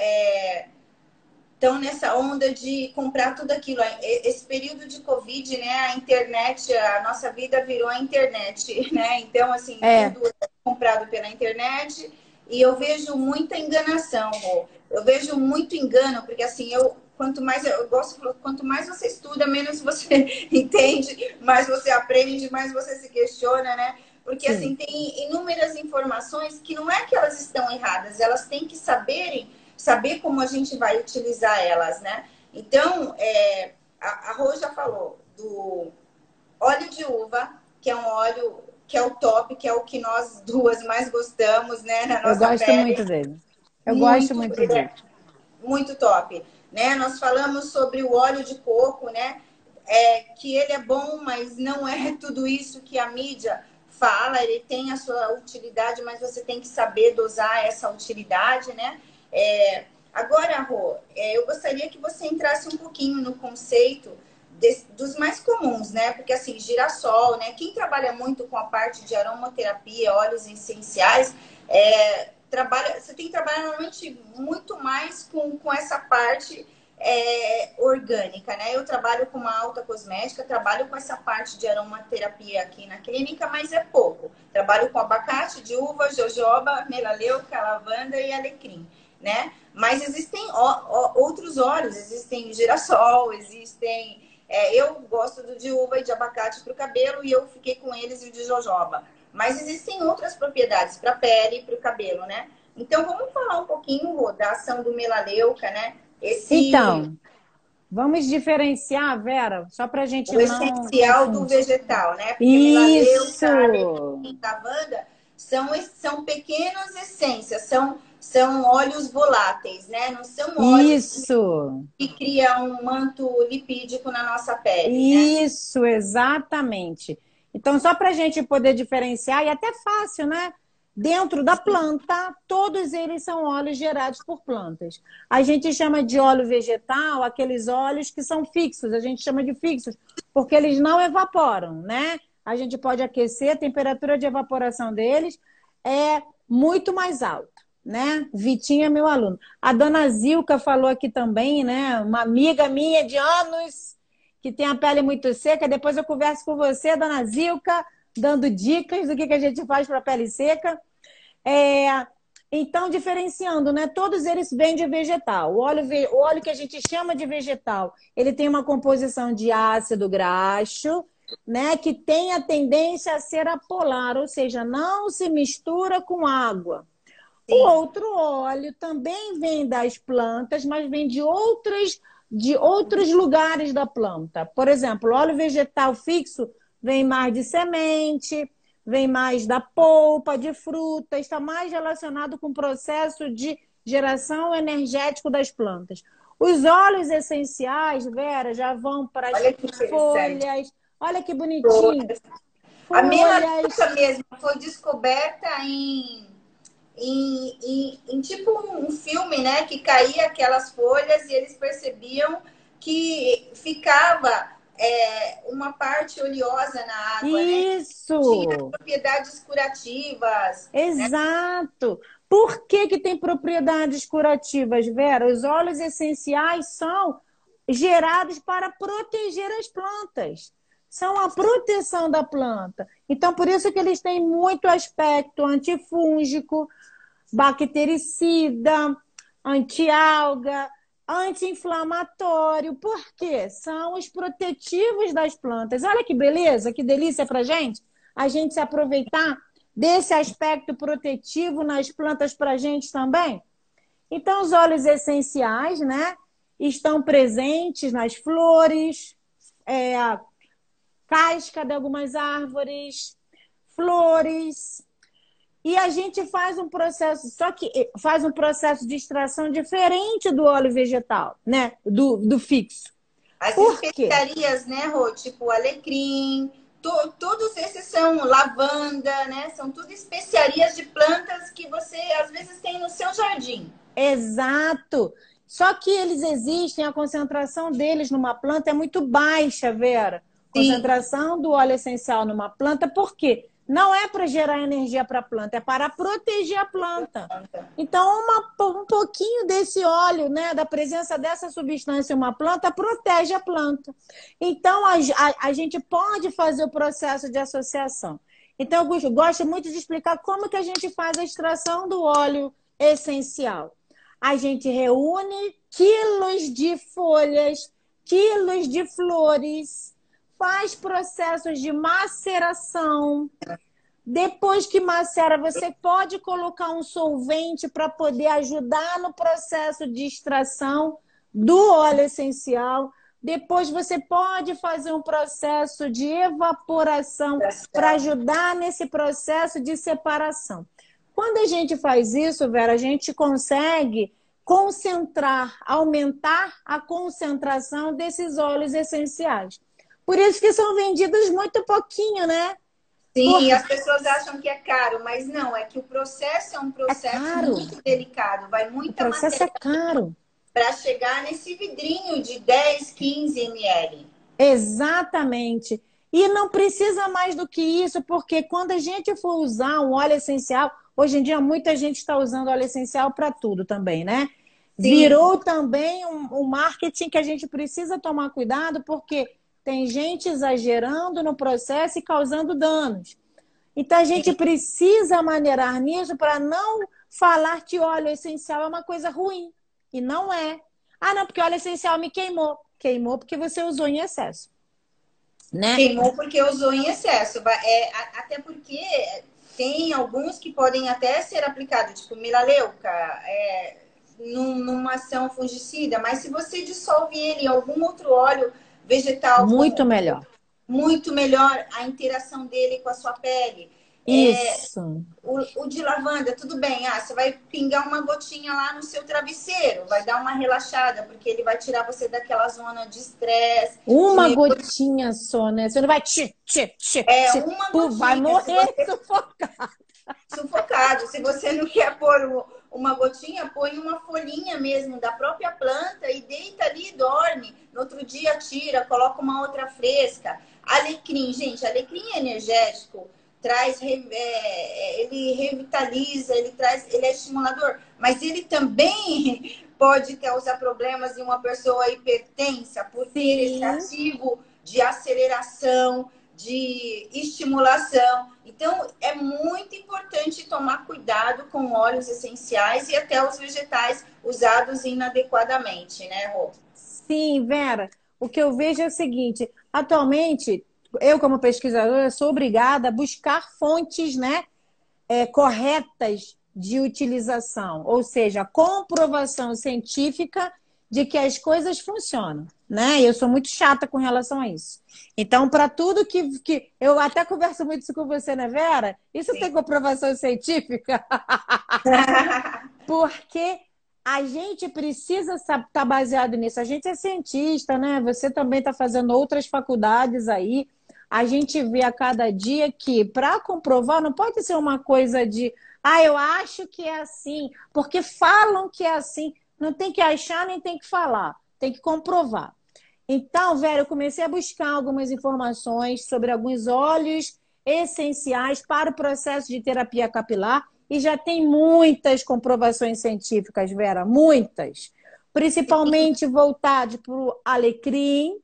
estão nessa onda de comprar tudo aquilo. Esse período de Covid, né? A internet, a nossa vida virou a internet, né? Então, assim, é, tudo é comprado pela internet e eu vejo muita enganação, Rô. Eu vejo muito engano, porque assim, quanto mais eu gosto, quanto mais você estuda, menos você entende, mais você aprende, mais você se questiona, né? Porque assim, sim, tem inúmeras informações que não é que elas estão erradas, elas têm que saber como a gente vai utilizar elas, né? Então, a Rô já falou do óleo de uva, que é um óleo que é o top, que é o que nós duas mais gostamos, né, na Eu nossa gosto muito pele. dele. Eu gosto Muito, muito dele. muito top, né? Nós falamos sobre o óleo de coco, né? Que ele é bom, mas não é tudo isso que a mídia fala. Ele tem a sua utilidade, mas você tem que saber dosar essa utilidade, né? Agora, Rô, eu gostaria que você entrasse um pouquinho no conceito dos mais comuns, né? Porque assim, girassol, né? Quem trabalha muito com a parte de aromaterapia, óleos essenciais, você tem que trabalhar normalmente muito mais com essa parte orgânica, né? Eu trabalho com uma alta cosmética, trabalho com essa parte de aromaterapia aqui na clínica, mas é pouco. Trabalho com abacate, de uva, jojoba, melaleuca, lavanda e alecrim, né? Mas existem outros óleos, existem girassol, existem... eu gosto do de uva e de abacate para o cabelo e eu fiquei com eles e o de jojoba. Mas existem outras propriedades para a pele e para o cabelo, né? Então, vamos falar um pouquinho, Rô, da ação do melaleuca, né? Então, vamos diferenciar, Vera, só para a gente O não essencial do confundir. vegetal, né? Porque melaleuca, Isso! alecrim, lavanda são pequenas essências, são óleos voláteis, né? Não são óleos Isso! que criam um manto lipídico na nossa pele, né? Isso, exatamente. Então, só para a gente poder diferenciar, e até fácil, né? Dentro da planta, todos eles são óleos gerados por plantas. A gente chama de óleo vegetal aqueles óleos que são fixos, a gente chama de fixos, porque eles não evaporam, né? A gente pode aquecer, a temperatura de evaporação deles é muito mais alta, né? Vitinha é meu aluno. A dona Zilka falou aqui também, né? Uma amiga minha de anos que tem a pele muito seca. Depois eu converso com você, dona Zilka, dando dicas do que a gente faz para a pele seca. Então, diferenciando, né? Todos eles vêm de vegetal. O óleo que a gente chama de vegetal, ele tem uma composição de ácido graxo, né? Que tem a tendência a ser apolar, ou seja, não se mistura com água. O Sim. outro óleo também vem das plantas, mas vem de outros lugares da planta. Por exemplo, o óleo vegetal fixo vem mais de semente, vem mais da polpa de fruta, está mais relacionado com o processo de geração energético das plantas. Os óleos essenciais, Vera, já vão para as Olha que interessante. folhas. Olha que bonitinho. A Folhas. melaleuca mesmo foi descoberta em tipo um filme, né? Que caía aquelas folhas e eles percebiam que ficava uma parte oleosa na água, né? Tinha Isso! propriedades curativas, né? Exato! Por que que tem propriedades curativas, Vera? Os óleos essenciais são gerados para proteger as plantas. São a proteção da planta. Então, por isso que eles têm muito aspecto antifúngico, bactericida, antialga, anti-inflamatório. Por quê? São os protetivos das plantas. Olha que beleza, que delícia para a gente se aproveitar desse aspecto protetivo nas plantas para a gente também. Então, os óleos essenciais, né, estão presentes nas flores, a casca de algumas árvores, flores. E a gente faz um processo, só que faz um processo de extração diferente do óleo vegetal, né? Do fixo. As Por quê? especiarias, né, Rô? Tipo alecrim, todos esses são lavanda, né? São tudo especiarias de plantas que você às vezes tem no seu jardim. Exato. Só que eles existem, a concentração deles numa planta é muito baixa, Vera. Sim. Concentração do óleo essencial numa planta, por quê? Não é para gerar energia para a planta, é para proteger a planta. Então, um pouquinho desse óleo, né, da presença dessa substância em uma planta, protege a planta. Então, a gente pode fazer o processo de associação. Então, eu gosto muito de explicar como que a gente faz a extração do óleo essencial. A gente reúne quilos de folhas, quilos de flores, faz processos de maceração. Depois que macera, você pode colocar um solvente para poder ajudar no processo de extração do óleo essencial. Depois você pode fazer um processo de evaporação para ajudar nesse processo de separação. Quando a gente faz isso, Vera, a gente consegue concentrar, aumentar a concentração desses óleos essenciais. Por isso que são vendidos muito pouquinho, né? Sim, e as pessoas acham que é caro, mas não, é que o processo é um É processo caro. muito delicado, vai O muita processo é matéria caro. para chegar nesse vidrinho de 10, 15 ml. Exatamente. E não precisa mais do que isso, porque quando a gente for usar um óleo essencial, hoje em dia muita gente está usando óleo essencial para tudo também, né? Sim, Virou também um marketing que a gente precisa tomar cuidado, porque tem gente exagerando no processo e causando danos. Então a gente sim. precisa maneirar nisso para não falar que óleo essencial é uma coisa ruim. E não é. Ah, não, porque óleo essencial me queimou. Queimou porque você usou em excesso, né? Queimou porque usou em excesso. Até porque tem alguns que podem até ser aplicados, tipo melaleuca, numa ação fungicida, mas se você dissolve ele em algum outro óleo vegetal, Muito melhor. muito melhor a interação dele com a sua pele. Isso. O de lavanda, tudo bem. Ah, você vai pingar uma gotinha lá no seu travesseiro, vai dar uma relaxada, porque ele vai tirar você daquela zona de estresse, de Uma nervoso. gotinha só, né? Você não vai Uma tu vai gotinha. Se morrer você sufocado. sufocado, se você não quer pôr uma gotinha, põe uma folhinha mesmo da própria planta e deita ali e dorme. No outro dia tira, coloca uma outra fresca. Alecrim, gente, alecrim é energético, ele revitaliza, ele é estimulador, mas ele também pode causar problemas em uma pessoa hipertensa por ter esse Sim. ativo de aceleração, de estimulação. Então, é muito importante tomar cuidado com óleos essenciais e até os vegetais usados inadequadamente, né, Rô? Sim, Vera. O que eu vejo é o seguinte: atualmente, eu, como pesquisadora, sou obrigada a buscar fontes, né, corretas de utilização, ou seja, comprovação científica de que as coisas funcionam, né? Eu sou muito chata com relação a isso. Então, para tudo que eu até converso muito isso com você, né, Vera? Isso tem Sim. comprovação científica? Porque a gente precisa estar baseado nisso. A gente é cientista, né? Você também está fazendo outras faculdades aí. A gente vê a cada dia que, para comprovar, não pode ser uma coisa de, ah, eu acho que é assim, porque falam que é assim. Não tem que achar nem tem que falar, tem que comprovar. Então, velho, eu comecei a buscar algumas informações sobre alguns óleos essenciais para o processo de terapia capilar e já tem muitas comprovações científicas, Vera, muitas. Principalmente voltados para o alecrim,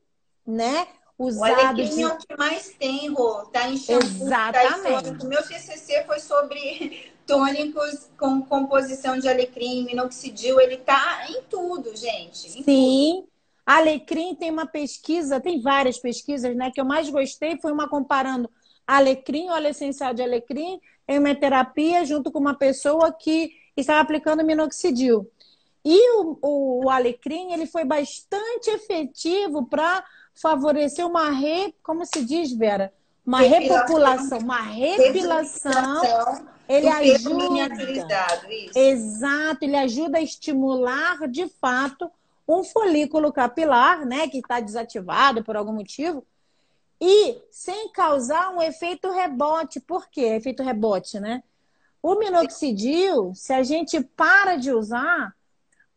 né? O Usado alecrim é de. o que mais tem, Rô. Tá em shampoo, tá em tônico. Exatamente. Meu TCC foi sobre tônicos com composição de alecrim, minoxidil. Ele tá em tudo, gente, em tudo. Sim. Alecrim tem uma pesquisa, tem várias pesquisas, né? Que eu mais gostei foi uma comparando alecrim, óleo essencial de alecrim, em uma terapia junto com uma pessoa que estava aplicando minoxidil. E o alecrim, ele foi bastante efetivo para favorecer como se diz, Vera? Uma Depilação, repopulação, uma repilação. deslização Ele do pelo ajuda. miniaturizado, isso. Exato, ele ajuda a estimular de fato um folículo capilar, né, que está desativado por algum motivo, e sem causar um efeito rebote. Por quê? Efeito rebote, né? O minoxidil, se a gente para de usar,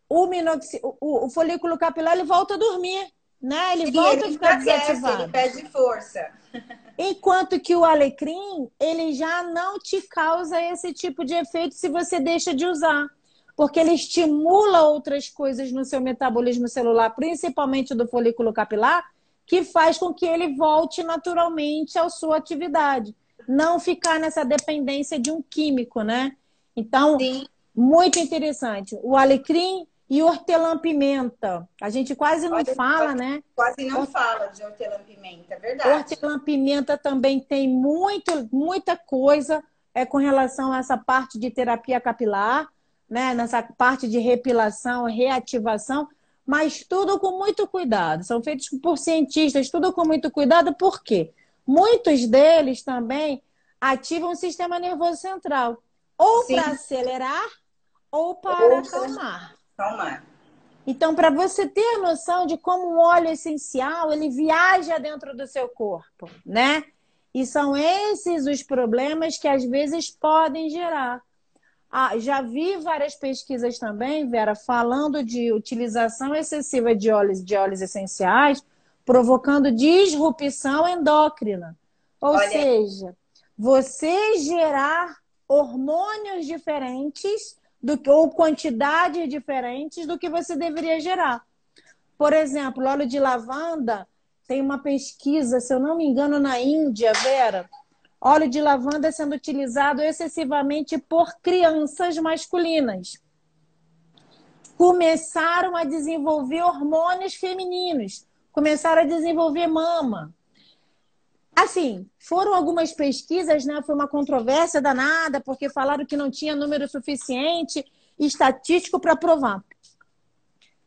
o folículo capilar ele volta a dormir, né? Ele Sim, volta a ele ficar enfraquece, ele desativado. perde força. Enquanto que o alecrim, ele já não te causa esse tipo de efeito se você deixa de usar. Porque ele estimula outras coisas no seu metabolismo celular, principalmente do folículo capilar, que faz com que ele volte naturalmente à sua atividade. Não ficar nessa dependência de um químico, né? Então, Sim, muito interessante. O alecrim e hortelã-pimenta. A gente quase não olha, fala, né? quase não fala de hortelã-pimenta, é verdade. Hortelã-pimenta também tem muita coisa com relação a essa parte de terapia capilar, né? Nessa parte de repilação, reativação. mas tudo com muito cuidado. São feitos por cientistas, tudo com muito cuidado, por quê? Muitos deles também ativam o sistema nervoso central, ou Sim, para acelerar ou para ou para acalmar. acalmar. Então, para você ter a noção de como o óleo essencial, ele viaja dentro do seu corpo, né? E são esses os problemas que às vezes podem gerar. Já vi várias pesquisas também, Vera, falando de utilização excessiva de óleos essenciais, provocando disrupção endócrina. Ou Olha, seja, você gerar hormônios diferentes ou quantidades diferentes do que você deveria gerar. Por exemplo, óleo de lavanda, tem uma pesquisa, se eu não me engano, na Índia, Vera, óleo de lavanda sendo utilizado excessivamente por crianças masculinas. Começaram a desenvolver hormônios femininos, começaram a desenvolver mama. Assim, foram algumas pesquisas, né? Foi uma controvérsia danada, porque falaram que não tinha número suficiente estatístico para provar.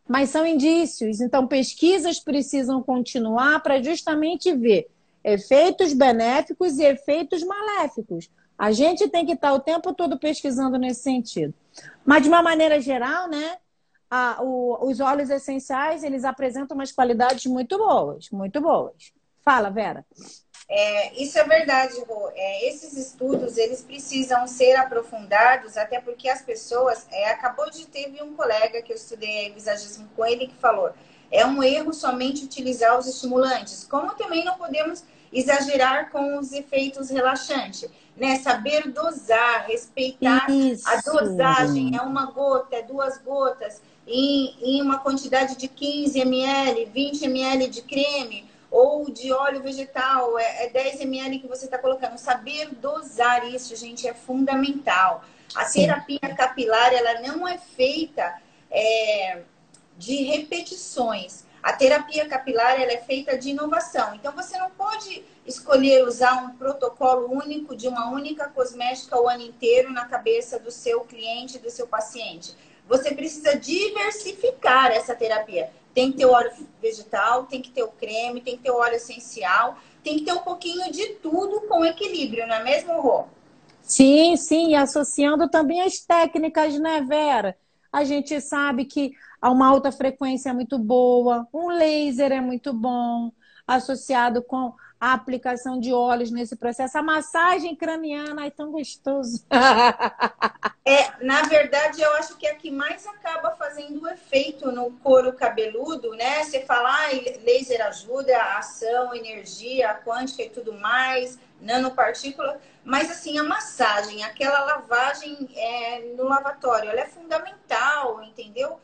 Mas são indícios, então pesquisas precisam continuar para justamente ver efeitos benéficos e efeitos maléficos. A gente tem que estar o tempo todo pesquisando nesse sentido. Mas, de uma maneira geral, né, os óleos essenciais, eles apresentam umas qualidades muito boas, muito boas. Fala, Vera. isso é verdade, Rô. Esses estudos, eles precisam ser aprofundados, até porque as pessoas... teve um colega que eu estudei visagismo com ele que falou, é um erro somente utilizar os estimulantes, como também não podemos exagerar com os efeitos relaxantes, né? Saber dosar, respeitar a Isso. dosagem, é uma gota, é 2 gotas, em uma quantidade de 15 ml, 20 ml de creme, ou de óleo vegetal, 10 ml que você está colocando. Saber dosar isso, gente, é fundamental. A Sim. terapia capilar, ela não é feita de repetições. A terapia capilar, ela é feita de inovação. Então, você não pode escolher usar um protocolo único de uma única cosmética o ano inteiro na cabeça do seu cliente, do seu paciente. Você precisa diversificar essa terapia. Tem que ter o óleo vegetal, tem que ter o creme, tem que ter o óleo essencial, tem que ter um pouquinho de tudo com equilíbrio, não é mesmo, Rô? Sim, sim, e associando também as técnicas, né, Vera? A gente sabe que uma alta frequência é muito boa, um laser é muito bom, associado com a aplicação de óleos nesse processo. A massagem craniana é tão gostoso. Na verdade, eu acho que é a que mais acaba fazendo efeito no couro cabeludo, né? Você fala, laser ajuda, a ação, energia, a quântica e tudo mais, nanopartícula. Mas, assim, a massagem, aquela lavagem no lavatório, ela é fundamental, entendeu?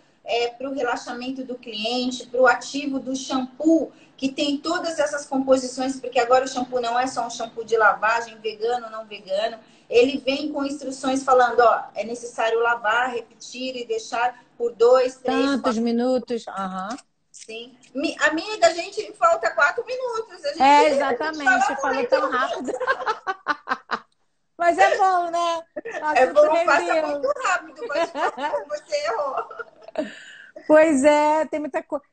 Para o relaxamento do cliente, para o ativo do shampoo, que tem todas essas composições, porque agora o shampoo não é só um shampoo de lavagem, vegano, não vegano. Ele vem com instruções falando, é necessário lavar, repetir e deixar por 2, 3, Tantos 4 minutos. Uhum. Sim. Amiga, a gente falta 4 minutos. A gente, Exatamente. Falou tão rápido. Mas é bom, né? É bom, Rendeu. passa muito rápido, mas você errou. Pois é, tem muita coisa.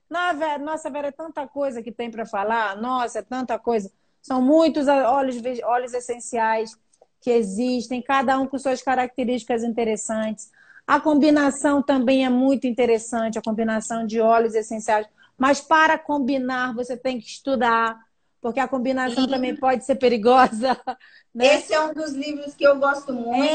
Nossa, Vera, é tanta coisa que tem para falar. Nossa, é tanta coisa. São muitos óleos essenciais que existem, cada um com suas características interessantes. A combinação também é muito interessante, a combinação de óleos essenciais. Mas para combinar, você tem que estudar, porque a combinação também pode ser perigosa, né? Esse é um dos livros que eu gosto muito.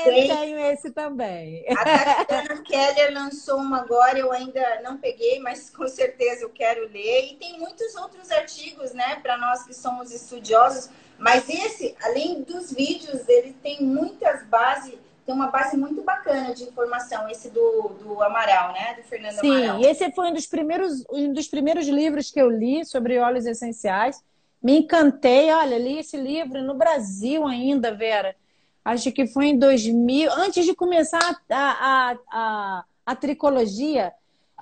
Eu tenho esse também. A Tatiana Keller lançou uma agora, eu ainda não peguei, mas com certeza eu quero ler. E tem muitos outros artigos, né, para nós que somos estudiosos. Mas esse, além dos vídeos, ele tem muitas bases, tem uma base muito bacana de informação, esse do Amaral, né, do Fernando Amaral. Sim, esse foi um dos primeiros livros que eu li sobre óleos essenciais. Me encantei, olha, li esse livro no Brasil ainda, Vera. Acho que foi em 2000, antes de começar a tricologia,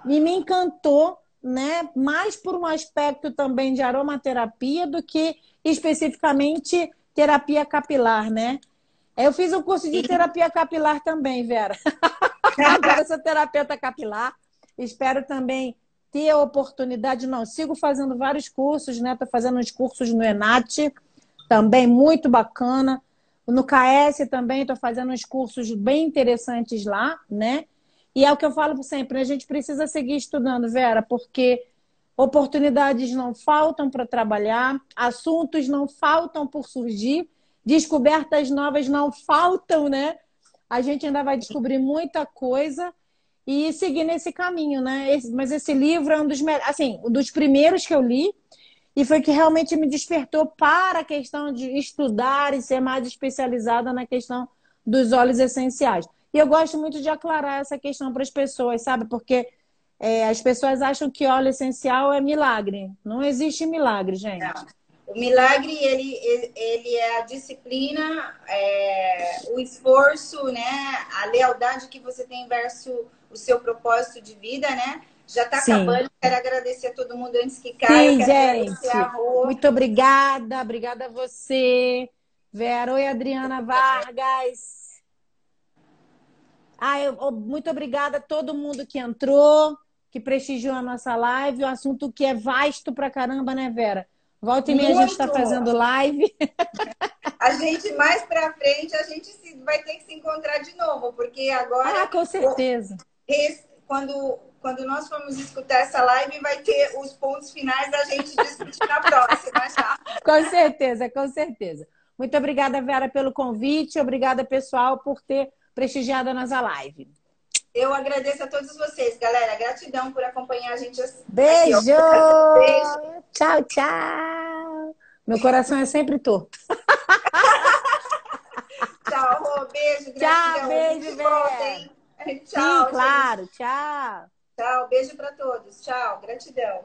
e me encantou, né? Mais por um aspecto também de aromaterapia do que especificamente terapia capilar, né? Eu fiz um curso de terapia capilar também, Vera. Agora eu sou terapeuta capilar. Espero também ter a oportunidade, não, sigo fazendo vários cursos, né? Estou fazendo uns cursos no Enat, também muito bacana. No KS também estou fazendo uns cursos bem interessantes lá, né? E é o que eu falo sempre, a gente precisa seguir estudando, Vera, porque oportunidades não faltam para trabalhar, assuntos não faltam por surgir, descobertas novas não faltam, né? A gente ainda vai descobrir muita coisa e seguir nesse caminho, né? Mas esse livro é assim, um dos primeiros que eu li e foi que realmente me despertou para a questão de estudar e ser mais especializada na questão dos óleos essenciais. E eu gosto muito de aclarar essa questão para as pessoas, sabe? Porque as pessoas acham que óleo essencial é milagre. Não existe milagre, gente. O milagre, ele é a disciplina, o esforço, né? A lealdade que você tem versus o seu propósito de vida, né? Já está acabando. Quero agradecer a todo mundo antes que caia. Sim, gente. Muito obrigada. Obrigada a você, Vera. Oi, Adriana Vargas. Muito obrigada a todo mundo que entrou, que prestigiou a nossa live. Um assunto que é vasto pra caramba, né, Vera? Volta e meia a gente está fazendo live. A gente, mais pra frente, a gente vai ter que se encontrar de novo, porque agora... com certeza. Quando nós formos escutar essa live, vai ter os pontos finais da gente discutir na próxima, tá? Com certeza, com certeza. Muito obrigada, Vera, pelo convite. Obrigada, pessoal, por ter prestigiado a nossa live. Eu agradeço a todos vocês, galera. Gratidão por acompanhar a gente. Beijo! Aqui, beijo! Tchau, tchau! Meu coração é sempre torto. Tchau, Rô. Beijo, gratidão. Tchau, beijo, Vera. Tchau, sim, claro. Tchau. Tchau, beijo para todos. Tchau, gratidão.